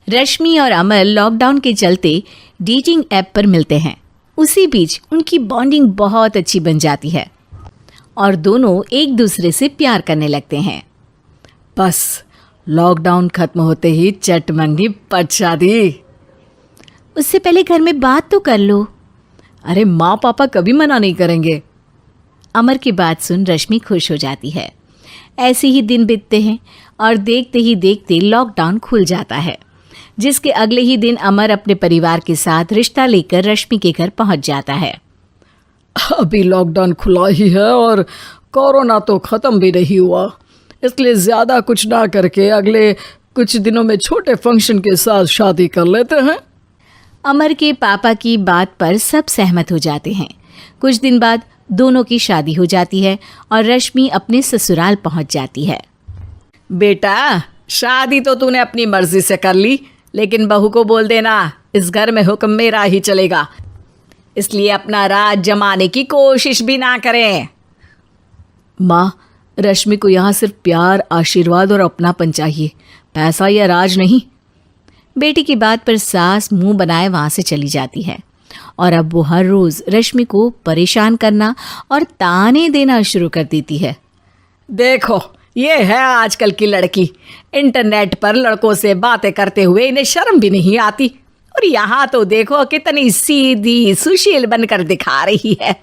रश्मि और अमर लॉकडाउन के चलते डेटिंग ऐप पर मिलते हैं। उसी बीच उनकी बॉन्डिंग बहुत अच्छी बन जाती है और दोनों एक दूसरे से प्यार करने लगते हैं। बस लॉकडाउन खत्म होते ही चट मंगी पट शादी। उससे पहले घर में बात तो कर लो। अरे माँ पापा कभी मना नहीं करेंगे। अमर की बात सुन रश्मि खुश हो जाती है। ऐसे ही दिन बीतते हैं और देखते ही देखते लॉकडाउन खुल जाता है, जिसके अगले ही दिन अमर अपने परिवार के साथ रिश्ता लेकर रश्मि के घर पहुंच जाता है। अभी लॉकडाउन खुला ही है और कोरोना तो ख़त्म भी नहीं हुआ, इसलिए ज़्यादा कुछ ना करके अगले कुछ दिनों में छोटे फंक्शन के साथ शादी कर लेते हैं। अमर के पापा की बात पर सब सहमत हो जाते हैं। कुछ दिन बाद दोनों की शादी हो जाती है और रश्मि अपने ससुराल पहुंच जाती है। बेटा, शादी तो तूने अपनी मर्जी से कर ली, लेकिन बहू को बोल देना इस घर में हुक्म मेरा ही चलेगा, इसलिए अपना राज जमाने की कोशिश भी ना करें। माँ, रश्मि को यहाँ सिर्फ प्यार, आशीर्वाद और अपनापन चाहिए, पैसा या राज नहीं। बेटी की बात पर सास मुंह बनाए वहाँ से चली जाती है और अब वो हर रोज़ रश्मि को परेशान करना और ताने देना शुरू कर देती है। देखो, ये है आजकल की लड़की, इंटरनेट पर लड़कों से बातें करते हुए इन्हें शर्म भी नहीं आती, और यहाँ तो देखो कितनी सीधी सुशील बनकर दिखा रही है।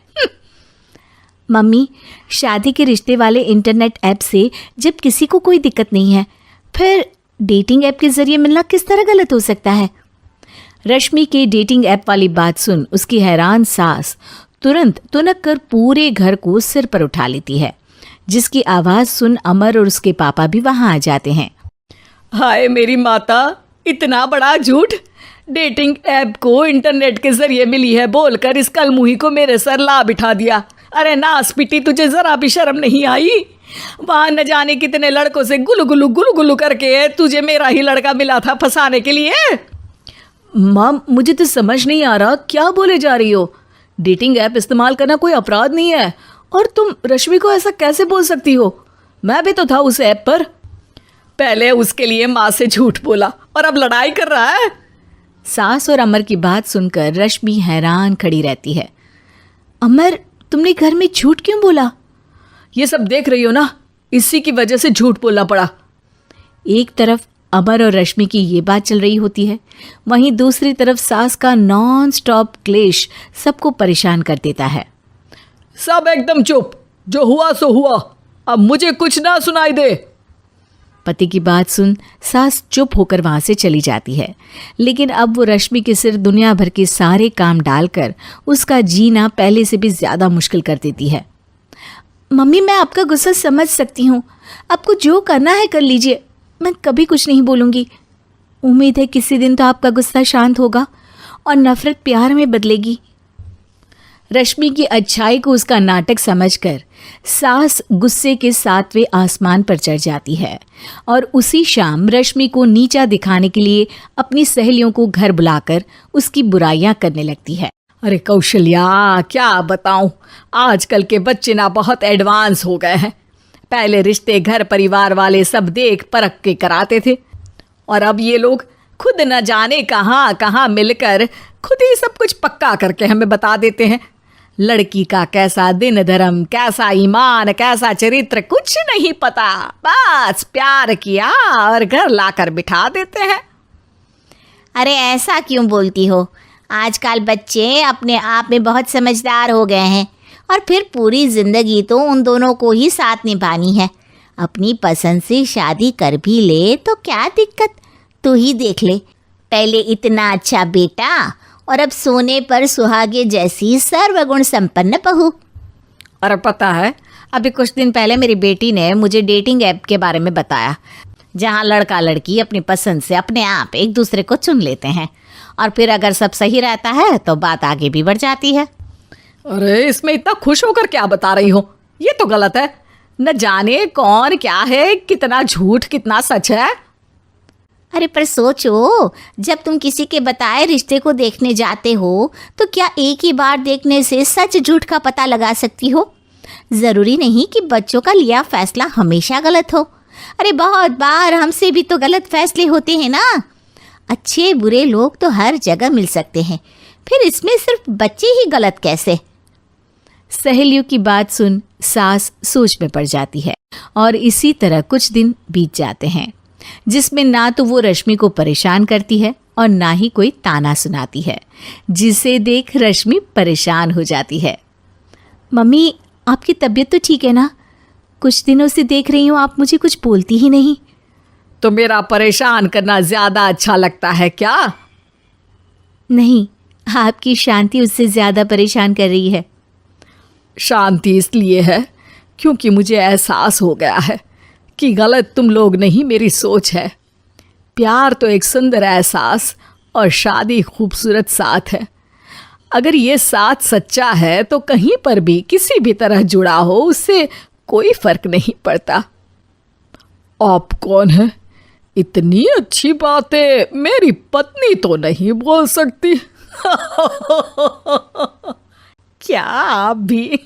मम्मी, शादी के रिश्ते वाले इंटरनेट ऐप से जब किसी को कोई दिक्कत नहीं है, फिर डेटिंग ऐप के जरिए मिलना किस तरह गलत हो सकता है? रश्मि के डेटिंग ऐप वाली बात सुन उसकी हैरान सास तुरंत तुनक कर पूरे घर को सिर पर उठा लेती है, जिसकी आवाज़ सुन अमर और उसके पापा भी वहाँ आ जाते हैं। हाय मेरी माता, इतना बड़ा झूठ! डेटिंग ऐप को इंटरनेट के जरिए मिली है बोलकर इस कलमुही को मेरे सर ला बिठा दिया। अरे नास पिटी, तुझे जरा भी शर्म नहीं आई? वहाँ न जाने कितने लड़कों से गुलू गुलू करके तुझे मेरा ही लड़का मिला था फंसाने के लिए। माँ, मुझे तो समझ नहीं आ रहा क्या बोले जा रही हो। डेटिंग ऐप इस्तेमाल करना कोई अपराध नहीं है, और तुम रश्मि को ऐसा कैसे बोल सकती हो? मैं भी तो था उस ऐप पर। पहले उसके लिए माँ से झूठ बोला और अब लड़ाई कर रहा है। सास और अमर की बात सुनकर रश्मि हैरान खड़ी रहती है। अमर, तुमने घर में झूठ क्यों बोला? ये सब देख रही हो ना, इसी की वजह से झूठ बोलना पड़ा। एक तरफ अमर और रश्मि की ये बात चल रही होती है, वहीं दूसरी तरफ सास का नॉन स्टॉप क्लेश सबको परेशान कर देता है। सब एकदम चुप, जो हुआ सो हुआ, अब मुझे कुछ ना सुनाई दे। पति की बात सुन सास चुप होकर वहां से चली जाती है, लेकिन अब वो रश्मि के सिर दुनिया भर के सारे काम डालकर उसका जीना पहले से भी ज़्यादा मुश्किल कर देती है। मम्मी, मैं आपका गुस्सा समझ सकती हूँ, आपको जो करना है कर लीजिए, मैं कभी कुछ नहीं बोलूँगी। उम्मीद है किसी दिन तो आपका गुस्सा शांत होगा और नफरत प्यार में बदलेगी। रश्मि की अच्छाई को उसका नाटक समझकर सास गुस्से के 7वें आसमान पर चढ़ जाती है और उसी शाम रश्मि को नीचा दिखाने के लिए अपनी सहेलियों को घर बुलाकर उसकी बुराइयां करने लगती है। अरे कौशल्या, क्या बताऊं, आजकल के बच्चे ना बहुत एडवांस हो गए हैं। पहले रिश्ते घर परिवार वाले सब देख परख के कराते थे, और अब ये लोग खुद न जाने कहाँ कहाँ मिलकर खुद ही सब कुछ पक्का करके हमें बता देते हैं। लड़की का कैसा दिन धर्म, कैसा ईमान, कैसा चरित्र कुछ नहीं पता, बस प्यार किया और घर लाकर बिठा देते हैं। अरे ऐसा क्यों बोलती हो? आजकल बच्चे अपने आप में बहुत समझदार हो गए हैं, और फिर पूरी ज़िंदगी तो उन दोनों को ही साथ निभानी है। अपनी पसंद से शादी कर भी ले तो क्या दिक्कत? तू ही देख ले, पहले इतना अच्छा बेटा और अब सोने पर सुहागे जैसी सर्वगुण संपन्न बहू। और पता है, अभी कुछ दिन पहले मेरी बेटी ने मुझे डेटिंग ऐप के बारे में बताया, जहाँ लड़का लड़की अपनी पसंद से अपने आप एक दूसरे को चुन लेते हैं, और फिर अगर सब सही रहता है तो बात आगे भी बढ़ जाती है। अरे इसमें इतना खुश होकर क्या बता रही हो? ये तो गलत है। न जाने कौन क्या है, कितना झूठ कितना सच है। अरे पर सोचो, जब तुम किसी के बताए रिश्ते को देखने जाते हो तो क्या एक ही बार देखने से सच झूठ का पता लगा सकती हो? ज़रूरी नहीं कि बच्चों का लिया फैसला हमेशा गलत हो। अरे बहुत बार हमसे भी तो गलत फैसले होते हैं ना। अच्छे बुरे लोग तो हर जगह मिल सकते हैं, फिर इसमें सिर्फ बच्चे ही गलत कैसे? सहेलियों की बात सुन सास सोच में पड़ जाती है और इसी तरह कुछ दिन बीत जाते हैं, जिसमें ना तो वो रश्मि को परेशान करती है और ना ही कोई ताना सुनाती है, जिसे देख रश्मि परेशान हो जाती है। मम्मी, आपकी तबीयत तो ठीक है ना? कुछ दिनों से देख रही हूँ आप मुझे कुछ बोलती ही नहीं। तो मेरा परेशान करना ज्यादा अच्छा लगता है क्या? नहीं, आपकी शांति उससे ज्यादा परेशान कर रही है। शांति इसलिए है क्योंकि मुझे एहसास हो गया है कि गलत तुम लोग नहीं, मेरी सोच है। प्यार तो एक सुंदर एहसास और शादी खूबसूरत साथ है। अगर ये साथ सच्चा है तो कहीं पर भी किसी भी तरह जुड़ा हो उससे कोई फर्क नहीं पड़ता। आप कौन है? इतनी अच्छी बातें मेरी पत्नी तो नहीं बोल सकती। क्या आप भी?